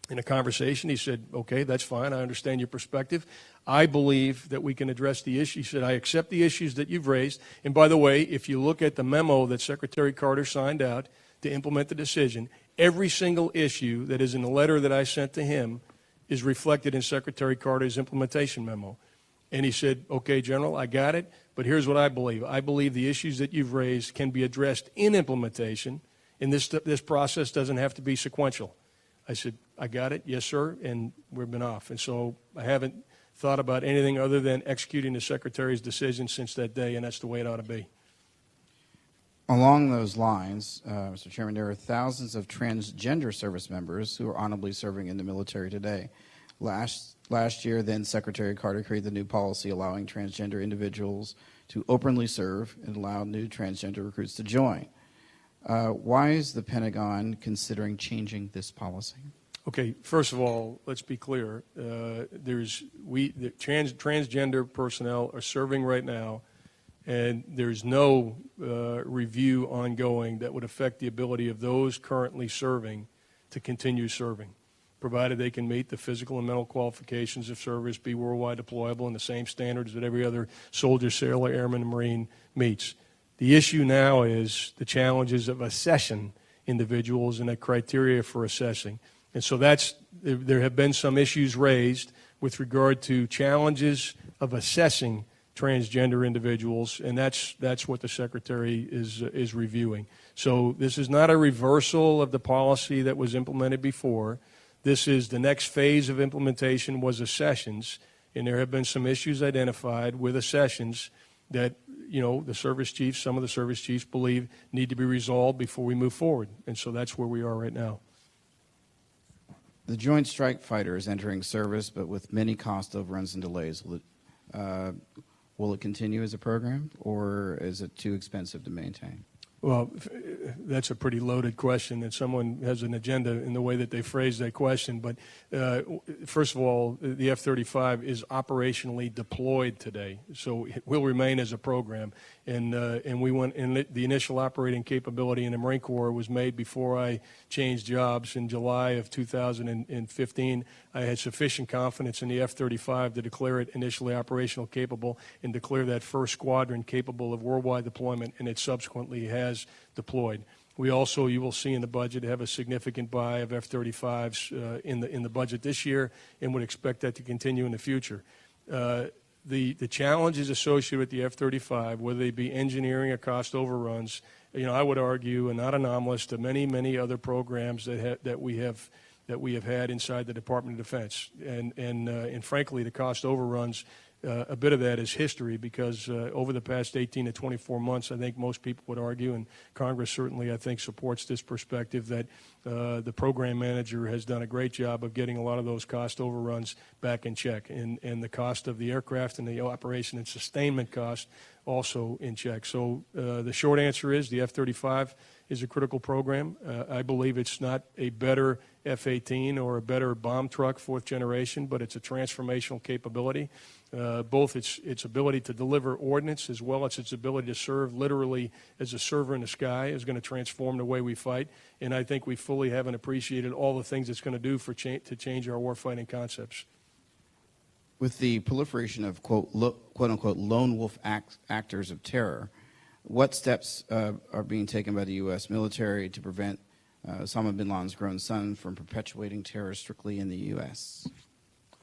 In a conversation, he said, okay, that's fine. I understand your perspective. I believe that we can address the issues. He said, I accept the issues that you've raised. And by the way, if you look at the memo that Secretary Carter signed out to implement the decision, every single issue that is in the letter that I sent to him is reflected in Secretary Carter's implementation memo. And he said, okay, General, I got it, but here's what I believe. I believe the issues that you've raised can be addressed in implementation, and this process doesn't have to be sequential. I said, I got it, yes, sir, and we've been off. And so I haven't thought about anything other than executing the Secretary's decision since that day, and that's the way it ought to be. Along those lines, Mr. Chairman, there are thousands of transgender service members who are honorably serving in the military today. Last year, then Secretary Carter created the new policy allowing transgender individuals to openly serve and allow new transgender recruits to join. Why is the Pentagon considering changing this policy? Okay, first of all, let's be clear. The transgender personnel are serving right now, and there's no review ongoing that would affect the ability of those currently serving to continue serving, provided they can meet the physical and mental qualifications of service, be worldwide deployable, and the same standards that every other soldier, sailor, airman, and Marine meets. The issue now is the challenges of assessing individuals and the criteria for assessing. And so there have been some issues raised with regard to challenges of assessing transgender individuals, and that's what the Secretary is reviewing. So this is not a reversal of the policy that was implemented before. This is the next phase of implementation was accessions, and there have been some issues identified with accessions that, you know, the service chiefs, some of the service chiefs believe need to be resolved before we move forward. And so that's where we are right now. The Joint Strike Fighter is entering service, but with many cost overruns and delays. Will it continue as a program, or is it too expensive to maintain? Well, that's a pretty loaded question, and someone has an agenda in the way that they phrase that question. But first of all, the F-35 is operationally deployed today, so it will remain as a program. And the initial operating capability in the Marine Corps was made before I changed jobs in July of 2015. I had sufficient confidence in the F-35 to declare it initially operational capable and declare that first squadron capable of worldwide deployment, and it subsequently has deployed. We also, you will see in the budget, have a significant buy of F-35s in the budget this year, and would expect that to continue in the future. The challenges associated with the F-35, whether they be engineering or cost overruns, you know, I would argue are not anomalous to many other programs that we have had inside the Department of Defense. And frankly, the cost overruns, a bit of that is history, because over the past 18 to 24 months, I think most people would argue, and Congress certainly, I think, supports this perspective, that the program manager has done a great job of getting a lot of those cost overruns back in check, and the cost of the aircraft and the operation and sustainment cost also in check. So the short answer is the F-35 is a critical program. I believe it's not a better F-18 or a better bomb truck, fourth generation, but it's a transformational capability. Both its ability to deliver ordnance as well as its ability to serve literally as a server in the sky is going to transform the way we fight. And I think we fully haven't appreciated all the things it's going to do to change our warfighting concepts. With the proliferation of quote-unquote lone wolf actors of terror, what steps are being taken by the U.S. military to prevent Osama bin Laden's grown son from perpetuating terror strictly in the U.S.?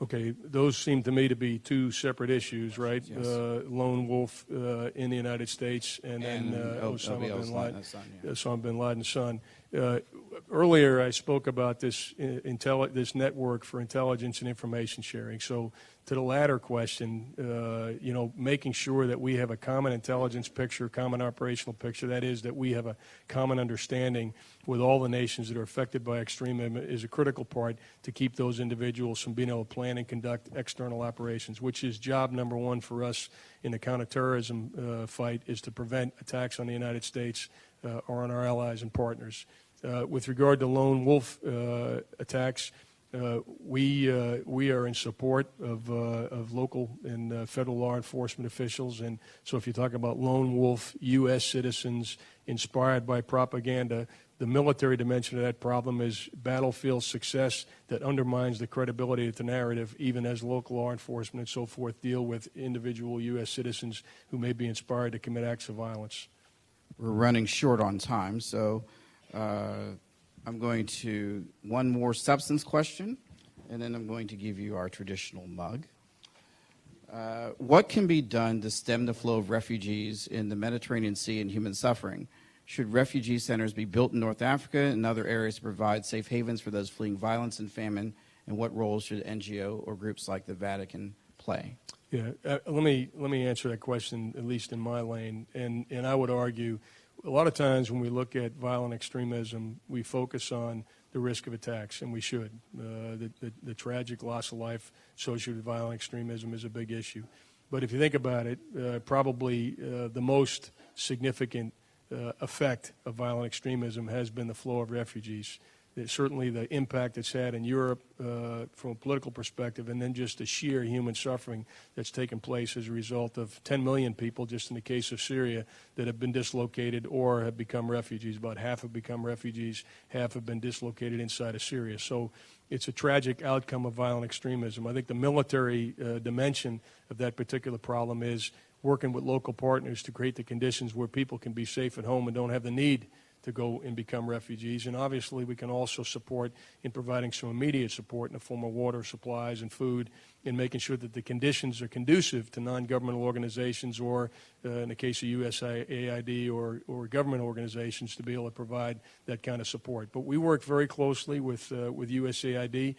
Okay, those seem to me to be two separate issues, right? Yes. Lone wolf in the United States and then Osama bin Laden's son. Earlier, I spoke about this this network for intelligence and information sharing. So, to the latter question, making sure that we have a common intelligence picture, common operational picture, that is, that we have a common understanding with all the nations that are affected by extremism is a critical part to keep those individuals from being able to plan and conduct external operations, which is job number one for us in the counterterrorism fight, is to prevent attacks on the United States or on our allies and partners. With regard to lone wolf attacks, we are in support of local and federal law enforcement officials, and so if you talk about lone wolf U.S. citizens inspired by propaganda, the military dimension of that problem is battlefield success that undermines the credibility of the narrative, even as local law enforcement and so forth deal with individual U.S. citizens who may be inspired to commit acts of violence. We're running short on time, so I'm going to one more substance question, and then I'm going to give you our traditional mug. What can be done to stem the flow of refugees in the Mediterranean Sea and human suffering? Should refugee centers be built in North Africa and other areas to provide safe havens for those fleeing violence and famine? And what roles should NGO or groups like the Vatican play? Yeah, let me answer that question, at least in my lane. And I would argue, a lot of times when we look at violent extremism, we focus on the risk of attacks, and we should. The tragic loss of life associated with violent extremism is a big issue. But if you think about it, probably the most significant effect of violent extremism has been the flow of refugees. Certainly the impact it's had in Europe from a political perspective, and then just the sheer human suffering that's taken place as a result of 10 million people, just in the case of Syria, that have been dislocated or have become refugees. About half have become refugees, half have been dislocated inside of Syria. So it's a tragic outcome of violent extremism. I think the military dimension of that particular problem is working with local partners to create the conditions where people can be safe at home and don't have the need to go and become refugees. And obviously we can also support in providing some immediate support in the form of water supplies and food, and making sure that the conditions are conducive to non-governmental organizations or, in the case of USAID or government organizations, to be able to provide that kind of support. But we work very closely with USAID,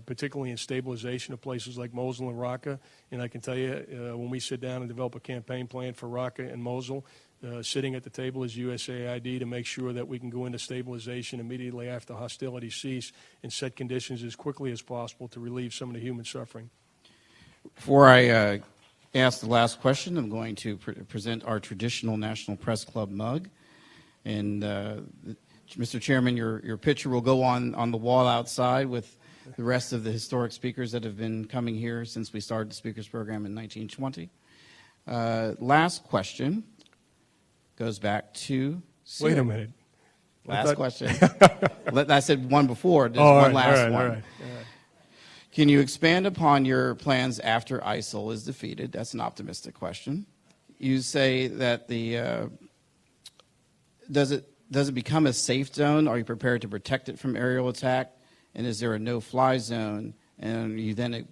particularly in stabilization of places like Mosul and Raqqa. And I can tell you, when we sit down and develop a campaign plan for Raqqa and Mosul, sitting at the table is USAID to make sure that we can go into stabilization immediately after hostilities cease and set conditions as quickly as possible to relieve some of the human suffering. Before I ask the last question, I'm going to present our traditional National Press Club mug. And Mr. Chairman, your picture will go on the wall outside with the rest of the historic speakers that have been coming here since we started the speakers program in 1920. Last question goes back to Syria. Wait a minute. Last question. I said one before. There's one last one. All right. Can you expand upon your plans after ISIL is defeated? That's an optimistic question. You say that does it become a safe zone? Are you prepared to protect it from aerial attack? And is there a no-fly zone? And are you then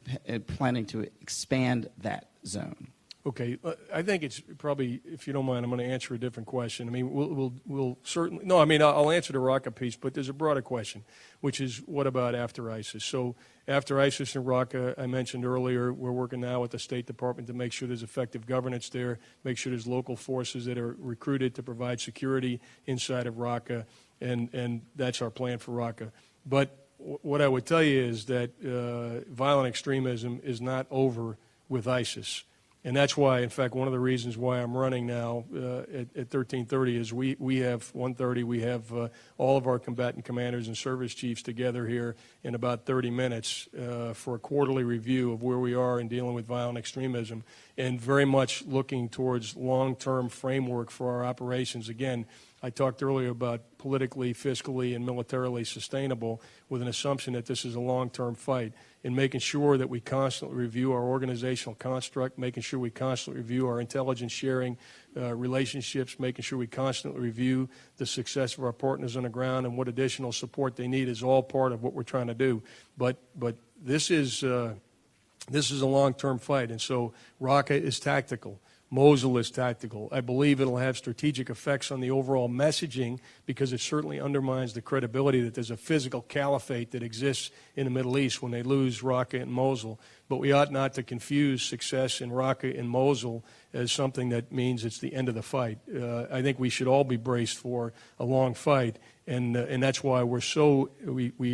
planning to expand that zone? Okay, I think it's probably, if you don't mind, I'm going to answer a different question. I mean, we'll certainly, no, I mean, I'll answer the Raqqa piece, but there's a broader question, which is what about after ISIS? So after ISIS and Raqqa, I mentioned earlier, we're working now with the State Department to make sure there's effective governance there, make sure there's local forces that are recruited to provide security inside of Raqqa, and that's our plan for Raqqa. But what I would tell you is that violent extremism is not over with ISIS. And that's why, in fact, one of the reasons why I'm running now at 13:30 is we have 1:30. We have all of our combatant commanders and service chiefs together here in about 30 minutes for a quarterly review of where we are in dealing with violent extremism, and very much looking towards long-term framework for our operations. Again, I talked earlier about politically, fiscally, and militarily sustainable, with an assumption that this is a long-term fight, in making sure that we constantly review our organizational construct, making sure we constantly review our intelligence sharing relationships, making sure we constantly review the success of our partners on the ground and what additional support they need is all part of what we're trying to do. But this is a long-term fight, and so Raqqa is tactical. Mosul is tactical. I believe it'll have strategic effects on the overall messaging, because it certainly undermines the credibility that there's a physical caliphate that exists in the Middle East when they lose Raqqa and Mosul. But we ought not to confuse success in Raqqa and Mosul as something that means it's the end of the fight. I think we should all be braced for a long fight, and that's why we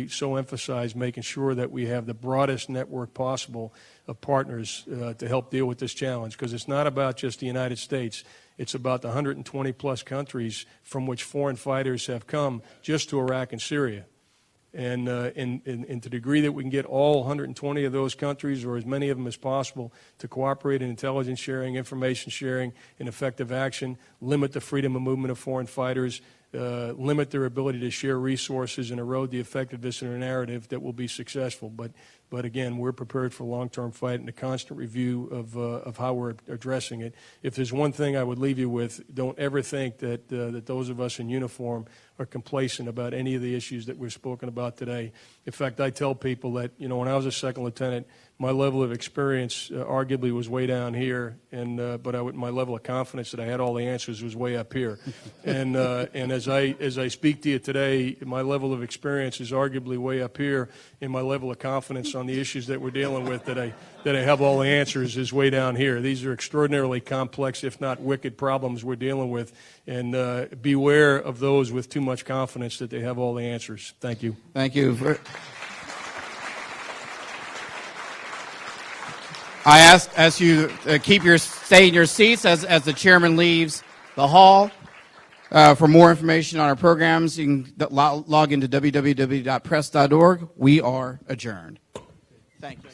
so emphasize making sure that we have the broadest network possible of partners to help deal with this challenge, because it's not about just the United States. It's about the 120-plus countries from which foreign fighters have come just to Iraq and Syria. And to the degree that we can get all 120 of those countries, or as many of them as possible, to cooperate in intelligence sharing, information sharing, and effective action, limit the freedom of movement of foreign fighters, limit their ability to share resources, and erode the effectiveness in a narrative, that will be successful. But again, we're prepared for a long-term fight and a constant review of how we're addressing it. If there's one thing I would leave you with, don't ever think that those of us in uniform are complacent about any of the issues that we've spoken about today. In fact, I tell people that, when I was a second lieutenant, my level of experience arguably was way down here, but my level of confidence that I had all the answers was way up here. And as I speak to you today, my level of experience is arguably way up here, and my level of confidence on the issues that we're dealing with, that I have all the answers, is way down here. These are extraordinarily complex, if not wicked, problems we're dealing with, and beware of those with too much confidence that they have all the answers. Thank you. Thank you. I ask you stay in your seats as the chairman leaves the hall. For more information on our programs, you can log into www.press.org. We are adjourned. Thank you.